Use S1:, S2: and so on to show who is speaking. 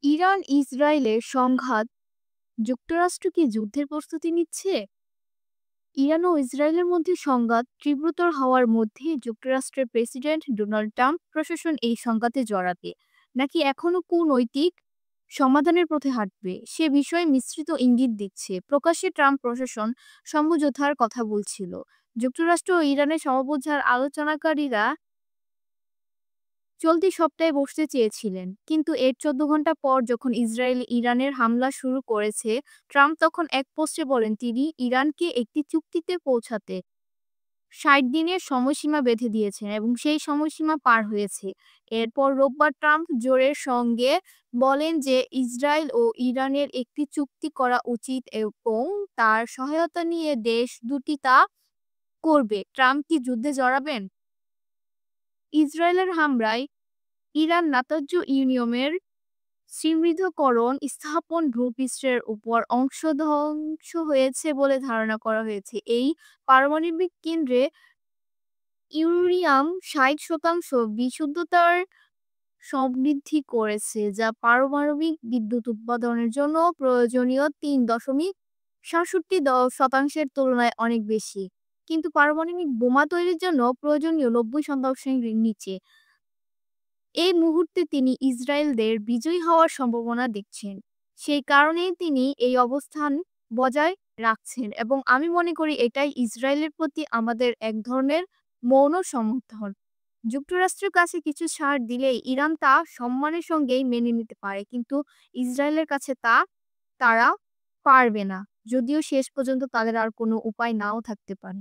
S1: ইরান-ইসরায়েলের সংঘাত যুক্তরাষ্ট্র কি যুদ্ধের প্রস্তুতি নিচ্ছে? ইরান ও ইসরায়েলের মধ্যে সংঘাত তীব্রতর হওয়ার মধ্যে যুক্তরাষ্ট্রের প্রেসিডেন্ট ডোনাল্ড ট্রাম্প প্রশাসন এই সংঘাতে জড়াবে নাকি এখনো কূটনৈতিক সমাধানের পথে হাঁটবে সে বিষয়ে মিশ্রিত ইঙ্গিত দিচ্ছে। প্রকাশ্যে ট্রাম্প প্রশাসন সমঝোতার কথা বলছিল। যুক্তরাষ্ট্র ও ইরানের সমঝোতার আলোচনাকারীরা চলতি সপ্তাহে বসতে চেয়েছিলেন, কিন্তু এর ১৪ ঘন্টা পর যখন ইসরায়েল ইরানের হামলা শুরু করেছে, ট্রাম্প তখন এক পোস্টে বলেন তিনি ইরানকে একটি চুক্তিতে পৌঁছাতে ৬০ দিনের সময়সীমা বেঁধে দিয়েছেন এবং সেই সময়সীমা পার হয়েছে। এরপর রোববার ট্রাম্প জোরের সঙ্গে বলেন যে ইসরায়েল ও ইরানের একটি চুক্তি করা উচিত এবং তার সহায়তা নিয়ে দেশ দুটি তা করবে। ট্রাম্প কি যুদ্ধে জড়াবেন? ইসরায়েলের হামলায় ইরান নাতাজ্য ইউরেনিয়ামের সমৃদ্ধকরণ স্থাপন ভূপৃষ্ঠের উপর অংশ ধ্বংস হয়েছে বলে ধারণা করা হয়েছে। এই পারমাণবিক কেন্দ্রে ইউরেনিয়াম ৬০% বিশুদ্ধতার সমৃদ্ধি করেছে, যা পারমাণবিক বিদ্যুৎ উৎপাদনের জন্য প্রয়োজনীয় ৩.৬৭% তুলনায় অনেক বেশি। কিন্তু পারমাণবিক বোমা তৈরির জন্য প্রয়োজনীয় ৯০% নিচে। এই মুহূর্তে তিনি ইসরায়েলদের বিজয়ী হওয়ার সম্ভাবনা দেখছেন। সেই কারণেই তিনি এই অবস্থান বজায় রাখছেন এবং আমি মনে করি এটাই ইসরায়েলের প্রতি আমাদের এক ধরনের মৌন সমর্থন। যুক্তরাষ্ট্রের কাছে কিছু ছাড় দিলেই ইরান তা সম্মানের সঙ্গেই মেনে নিতে পারে, কিন্তু ইসরায়েলের কাছে তারা পারবে না। যদিও শেষ পর্যন্ত তাদের আর কোনো উপায় নাও থাকতে পারে।